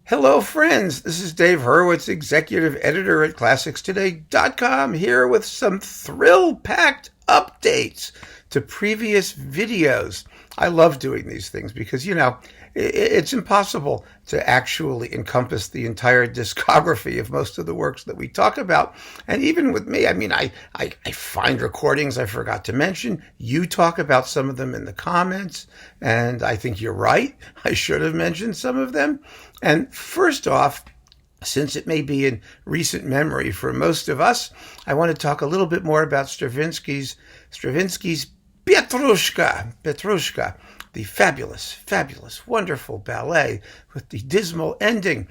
Hello, friends. This is Dave Hurwitz, executive editor at ClassicsToday.com, here with some thrill-packed updates to previous videos. I love doing these things because, it's impossible to actually encompass the entire discography of most of the works that we talk about. And even with me, I find recordings I forgot to mention. You talk about some of them in the comments, and I think you're right. I should have mentioned some of them. And first off, since it may be in recent memory for most of us, I want to talk a little bit more about Stravinsky's Petrushka, the fabulous, wonderful ballet with the dismal ending.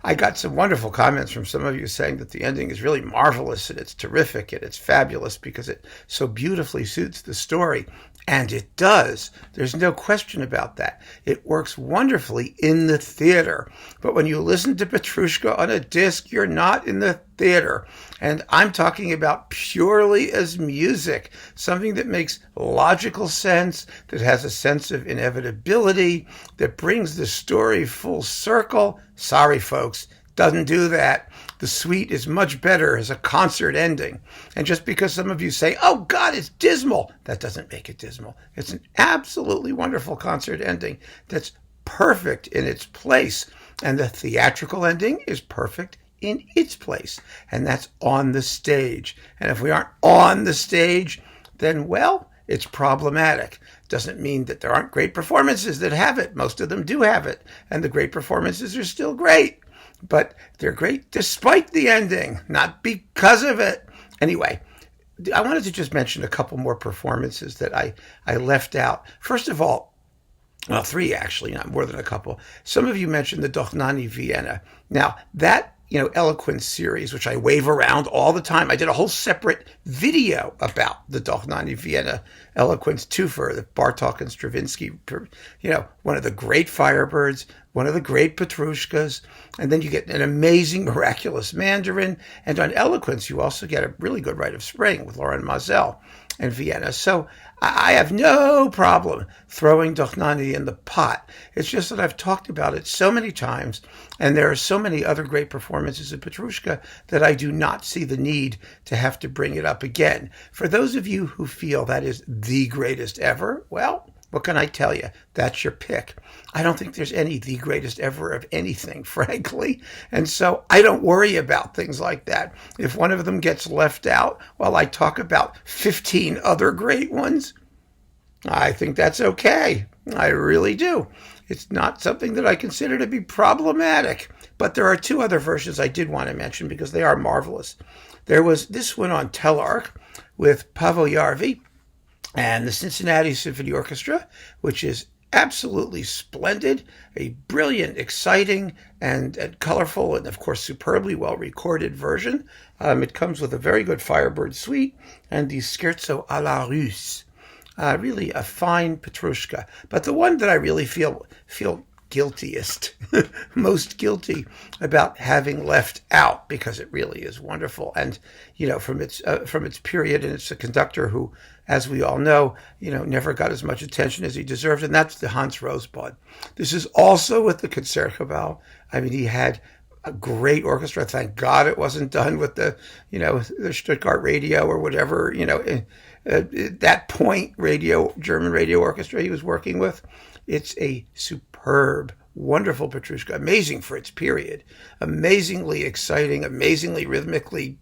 I got some wonderful comments from some of you saying that the ending is really marvelous and it's terrific and it's fabulous because it so beautifully suits the story. And it does. There's no question about that. It works wonderfully in the theater. But when you listen to Petrushka on a disc, you're not in the theater. And I'm talking about purely as music, something that makes logical sense, that has a sense of inevitability, that brings the story full circle. Sorry, folks, doesn't do that. The suite is much better as a concert ending. And just because some of you say, oh God, it's dismal, that doesn't make it dismal. It's an absolutely wonderful concert ending that's perfect in its place. And the theatrical ending is perfect in its place. And that's on the stage. And if we aren't on the stage, then, well, it's problematic. Doesn't mean that there aren't great performances that have it. Most of them do have it. And the great performances are still great. But they're great despite the ending, not because of it. Anyway, I wanted to just mention a couple more performances that I left out. First of all, well, three actually, not more than a couple. Some of you mentioned the Dohnányi Vienna. Now, that eloquence series, which I wave around all the time. I did a whole separate video about the Dohnányi Vienna eloquence twofer, the Bartók and Stravinsky, one of the great Firebirds, one of the great Petrushkas, and then you get an amazing, miraculous Mandarin. And on eloquence, you also get a really good Rite of Spring with Lauren Mazel and Vienna. So I have no problem throwing Dohnányi in the pot. It's just that I've talked about it so many times, and there are so many other great performances of Petrushka that I do not see the need to have to bring it up again. For those of you who feel that is the greatest ever, well, what can I tell you? That's your pick. I don't think there's any the greatest ever of anything, frankly. And so I don't worry about things like that. If one of them gets left out while I talk about 15 other great ones, I think that's okay. I really do. It's not something that I consider to be problematic. But there are two other versions I did want to mention because they are marvelous. There was this one on Telarc with Paavo Järvi and the Cincinnati Symphony Orchestra, which is absolutely splendid, a brilliant, exciting, and colorful, and of course superbly well-recorded version. It comes with a very good Firebird suite and the Scherzo alla Russe. Really a fine Petrushka. But the one that I really feel guiltiest, most guilty about having left out, because it really is wonderful. And, from its period, and it's a conductor who, as we all know, never got as much attention as he deserved, and that's the Hans Rosbaud. This is also with the Concertgebouw. He had a great orchestra. Thank God it wasn't done with the Stuttgart radio or whatever, at that point, German radio orchestra he was working with. It's a superb, wonderful Petrushka, amazing for its period, amazingly exciting, amazingly rhythmically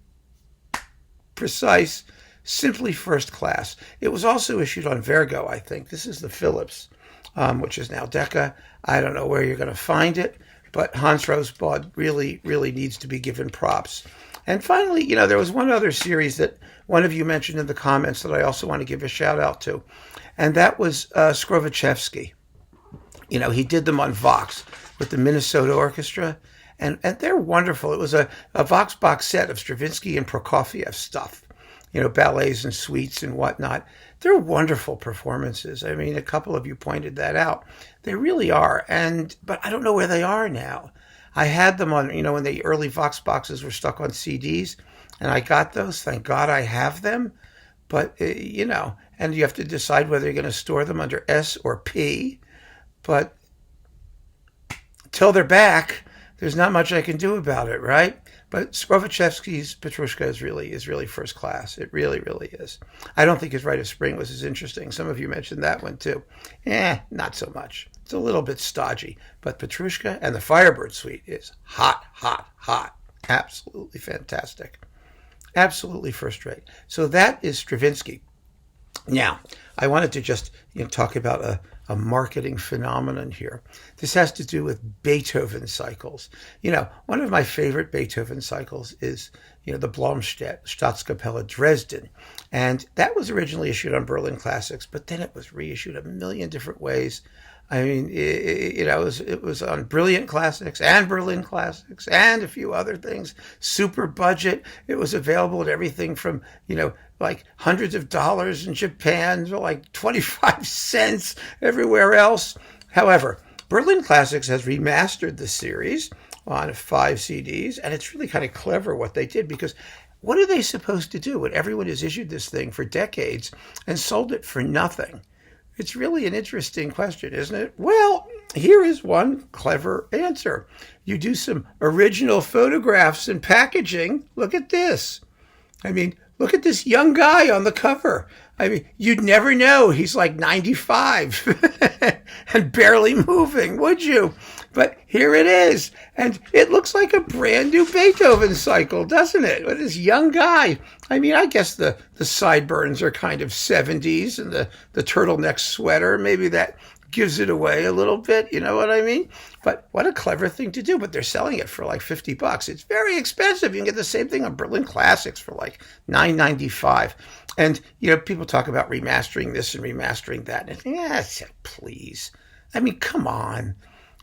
precise, simply first class. It was also issued on Vergo, I think. This is the Philips, which is now Decca. I don't know where you're going to find it, but Hans Rosbaud really, really needs to be given props. And finally, there was one other series that one of you mentioned in the comments that I also want to give a shout out to, and that was Skrovichevsky. He did them on Vox with the Minnesota Orchestra, and they're wonderful. It was a Vox box set of Stravinsky and Prokofiev stuff, ballets and suites and whatnot. They're wonderful performances. A couple of you pointed that out. They really are, but I don't know where they are now. I had them on, when the early Vox boxes were stuck on CDs, and I got those. Thank God I have them. But, and you have to decide whether you're going to store them under S or P. But till they're back, there's not much I can do about it, right? But Skrovichevsky's Petrushka is really first class. It really, really is. I don't think his Rite of Spring was as interesting. Some of you mentioned that one too. Not so much. It's a little bit stodgy. But Petrushka and the Firebird Suite is hot, hot, hot. Absolutely fantastic. Absolutely first rate. So that is Stravinsky. Now, I wanted to just talk about a marketing phenomenon here. This has to do with Beethoven cycles. One of my favorite Beethoven cycles is, the Blomstedt Staatskapelle Dresden. And that was originally issued on Berlin Classics, but then it was reissued a million different ways. I mean, it was on Brilliant Classics and Berlin Classics and a few other things. Super budget. It was available at everything from, like hundreds of dollars in Japan to like 25 cents everywhere else. However, Berlin Classics has remastered the series on 5 CDs, and it's really kind of clever what they did, because what are they supposed to do when everyone has issued this thing for decades and sold it for nothing? It's really an interesting question, isn't it? Well, here is one clever answer. You do some original photographs and packaging. Look at this. I mean, look at this young guy on the cover. I mean, you'd never know he's like 95 and barely moving, would you? But here it is. And it looks like a brand new Beethoven cycle, doesn't it? With this young guy. I mean, I guess the sideburns are kind of 70s, and the turtleneck sweater, maybe that gives it away a little bit. You know what I mean? But what a clever thing to do. But they're selling it for like $50. It's very expensive. You can get the same thing on Berlin Classics for like $9.95. And, people talk about remastering this and remastering that. And please. I mean, come on.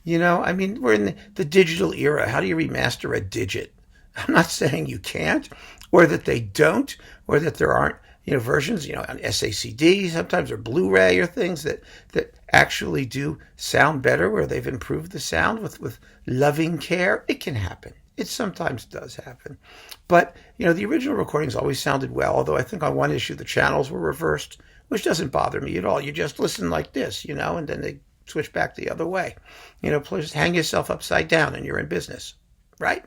We're in the digital era. How do you remaster a digit? I'm not saying you can't, or that they don't, or that there aren't, versions, on SACD sometimes, or Blu-ray, or things that actually do sound better, where they've improved the sound with loving care. It can happen. It sometimes does happen. But, the original recordings always sounded well, although I think on one issue the channels were reversed, which doesn't bother me at all. You just listen like this, and then they switch back the other way. Please hang yourself upside down and you're in business, right?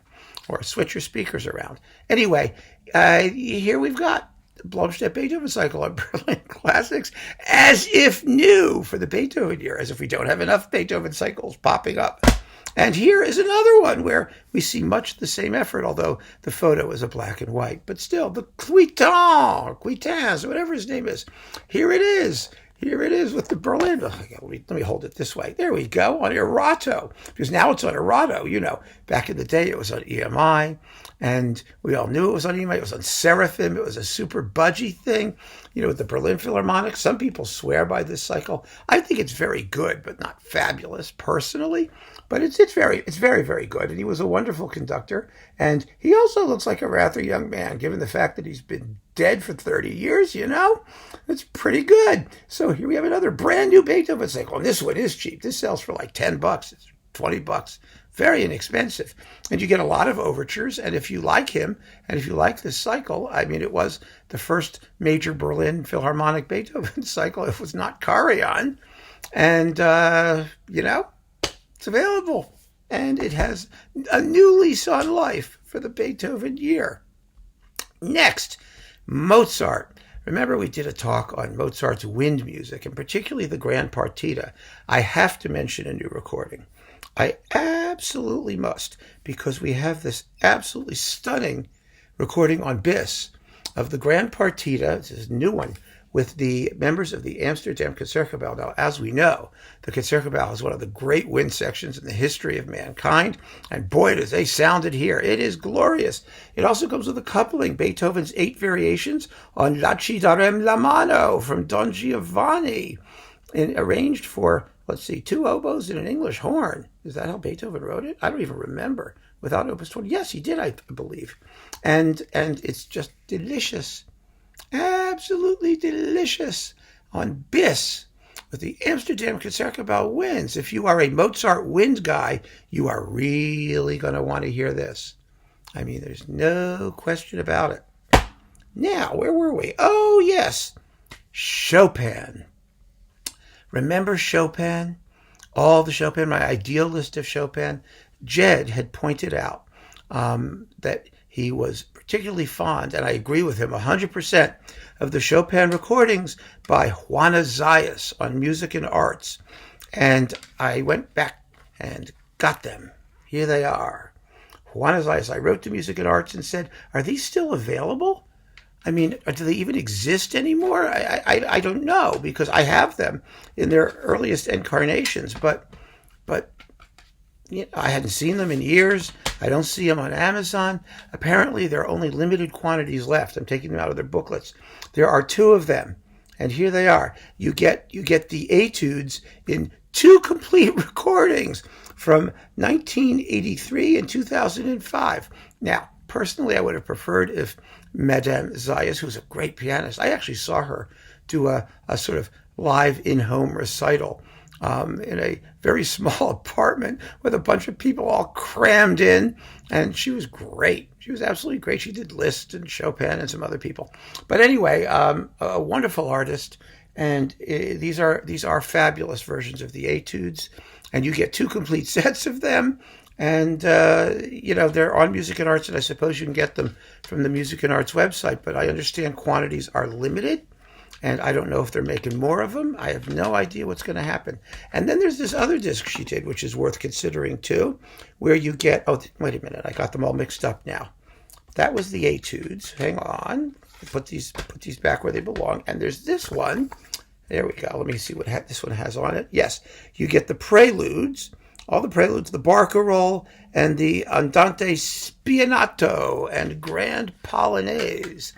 Or switch your speakers around. Anyway, here we've got the Blomstedt Beethoven cycle on Berlin Classics, as if new for the Beethoven year, as if we don't have enough Beethoven cycles popping up. And here is another one where we see much the same effort, although the photo is a black and white. But still, the Quitans, whatever his name is. Here it is. Here it is with the Berlin. Let me hold it this way. There we go, on Erato. Because now it's on Erato. Back in the day it was on EMI. And we all knew it was on EMI. It was on Seraphim. It was a super budgie thing. With the Berlin Philharmonic. Some people swear by this cycle. I think it's very good, but not fabulous personally. But it's very, very good. And he was a wonderful conductor. And he also looks like a rather young man, given the fact that he's been dead for 30 years, It's pretty good. So here we have another brand new Beethoven cycle. And this one is cheap. This sells for like $10. It's $20. Very inexpensive. And you get a lot of overtures. And if you like him, and if you like this cycle, it was the first major Berlin Philharmonic Beethoven cycle. It was not Karajan. And, it's available. And it has a new lease on life for the Beethoven year. Next, Mozart. Remember, we did a talk on Mozart's wind music, and particularly the Gran Partita. I have to mention a new recording. I absolutely must, because we have this absolutely stunning recording on Bis of the Gran Partita. This is a new one with the members of the Amsterdam Concertgebouw. Now, as we know, the Concertgebouw is one of the great wind sections in the history of mankind. And boy, does they sound it here. It is glorious. It also comes with a coupling, Beethoven's 8 variations on La Ci darem la mano from Don Giovanni, and arranged for, 2 oboes and an English horn. Is that how Beethoven wrote it? I don't even remember. Without Opus 20. Yes, he did, I believe. And it's just delicious. Absolutely delicious on Bis with the Amsterdam Concertgebouw winds. If you are a Mozart wind guy, you are really going to want to hear this. There's no question about it. Now, where were we? Oh, yes. Chopin. Remember Chopin? All the Chopin, my ideal list of Chopin. Jed had pointed out that he was particularly fond, and I agree with him 100%, of the Chopin recordings by Juana Zayas on Music and Arts. And I went back and got them. Here they are. Juana Zayas. I wrote to Music and Arts and said, are these still available? I mean, do they even exist anymore? I don't know, because I have them in their earliest incarnations, but I hadn't seen them in years. I don't see them on Amazon. Apparently, there are only limited quantities left. I'm taking them out of their booklets. There are 2 of them, and here they are. You get the etudes in 2 complete recordings from 1983 and 2005. Now, personally, I would have preferred if Madame Zayas, who's a great pianist, I actually saw her do a sort of live in-home recital in a very small apartment with a bunch of people all crammed in, and she was great. She was absolutely great. She did Liszt and Chopin and some other people. But anyway, a wonderful artist, and these are fabulous versions of the etudes, and you get 2 complete sets of them. And, they're on Music and Arts, and I suppose you can get them from the Music and Arts website, but I understand quantities are limited, and I don't know if they're making more of them. I have no idea what's going to happen. And then there's this other disc she did, which is worth considering too, where you get, wait a minute, I got them all mixed up now. That was the etudes. Hang on. Put these back where they belong. And there's this one. There we go. Let me see what this one has on it. Yes, you get the preludes, all the preludes, the barcarolle, and the Andante Spianato and Grand Polonaise.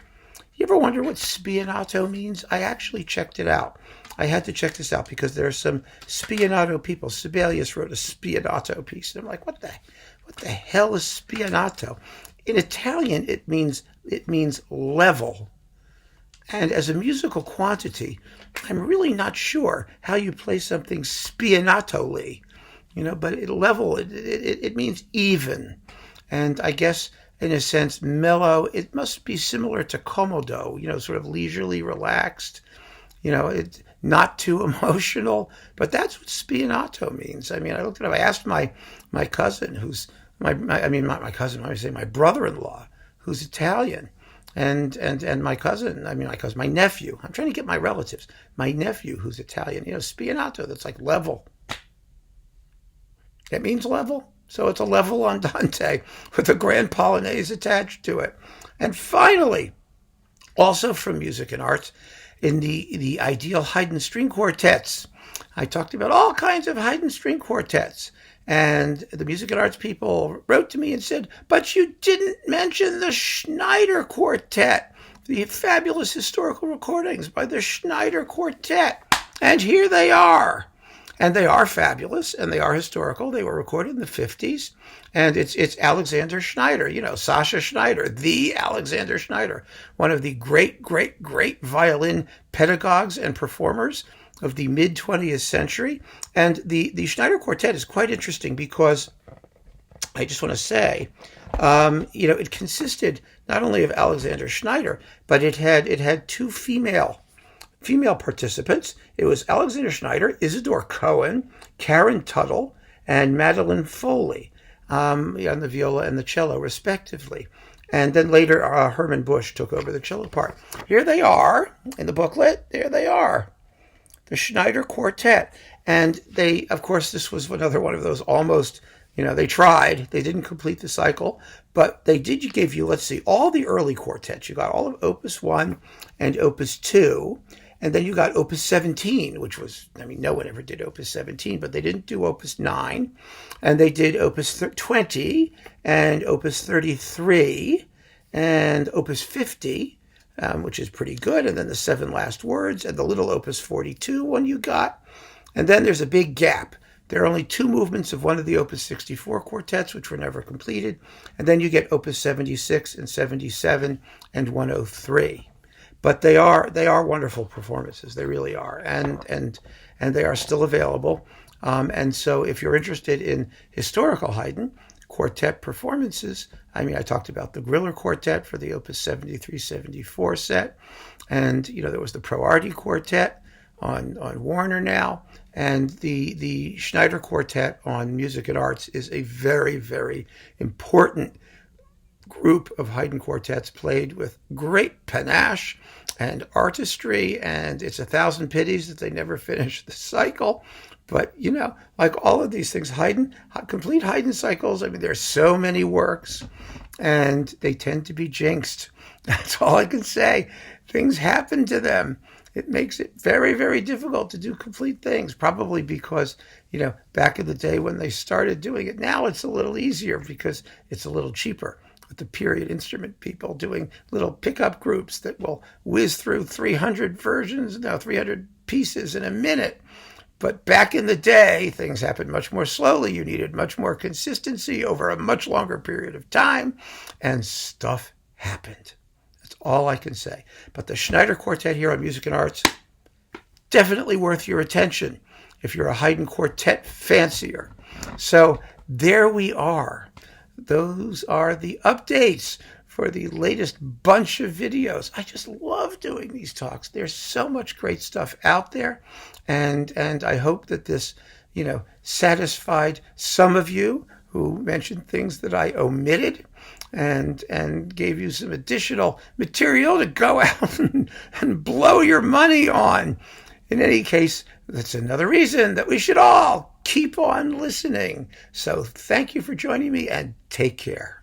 You ever wonder what spianato means? I actually checked it out. I had to check this out because there are some spianato people. Sibelius wrote a spianato piece, and I'm like, what the hell is spianato? In Italian, it means level. And as a musical quantity, I'm really not sure how you play something spianatoli, but it means even. And I guess, in a sense, mellow, it must be similar to comodo, sort of leisurely relaxed, it's not too emotional, but that's what spianato means. I mean, I looked it up. I asked my cousin, who's my brother-in-law, who's Italian, and my nephew. I'm trying to get my relatives. My nephew, who's Italian, spianato, that's like level. It means level. So it's a level andante with a grand polonaise attached to it. And finally, also from Music and Arts, in the ideal Haydn string quartets. I talked about all kinds of Haydn string quartets. And the Music and Arts people wrote to me and said, but you didn't mention the Schneider Quartet, the fabulous historical recordings by the Schneider Quartet. And here they are. And they are fabulous, and they are historical. They were recorded in the 50s, and it's Alexander Schneider, Sasha Schneider, the Alexander Schneider, one of the great, great, great violin pedagogues and performers of the mid-20th century. And the Schneider Quartet is quite interesting because I just want to say, it consisted not only of Alexander Schneider, but it had 2 female participants. It was Alexander Schneider, Isidore Cohen, Karen Tuttle, and Madeline Foley on the viola and the cello, respectively. And then later, Herman Busch took over the cello part. Here they are in the booklet. There they are, the Schneider Quartet. And they, of course, this was another one of those almost, they tried. They didn't complete the cycle, but they gave you, let's see, all the early quartets. You got all of Opus 1 and Opus 2. And then you got Opus 17, which was, no one ever did Opus 17, but they didn't do Opus 9. And they did Opus 20 and Opus 33 and Opus 50, which is pretty good. And then the 7 last words and the little Opus 42 one you got. And then there's a big gap. There are only 2 movements of one of the Opus 64 quartets, which were never completed. And then you get Opus 76 and 77 and 103. But they are wonderful performances. They really are, and they are still available. And so, if you're interested in historical Haydn quartet performances, I talked about the Griller Quartet for the Opus 73-74 set, and there was the Proardi Quartet on Warner now, And the Schneider Quartet on Music and Arts is a very, very important group of Haydn quartets played with great panache and artistry, and it's a thousand pities that they never finished the cycle. But, like all of these things, complete Haydn cycles, I mean, there's so many works, and they tend to be jinxed. That's all I can say. Things happen to them. It makes it very, very difficult to do complete things, probably because, back in the day when they started doing it, now it's a little easier because it's a little cheaper. With the period instrument people doing little pickup groups that will whiz through 300 pieces in a minute. But back in the day, things happened much more slowly. You needed much more consistency over a much longer period of time, and stuff happened. That's all I can say. But the Schneider Quartet here on Music and Arts, definitely worth your attention if you're a Haydn quartet fancier. So there we are. Those are the updates for the latest bunch of videos. I just love doing these talks. There's so much great stuff out there. And I hope that this, satisfied some of you who mentioned things that I omitted and gave you some additional material to go out and blow your money on. In any case, that's another reason that we should all keep on listening. So thank you for joining me, and take care.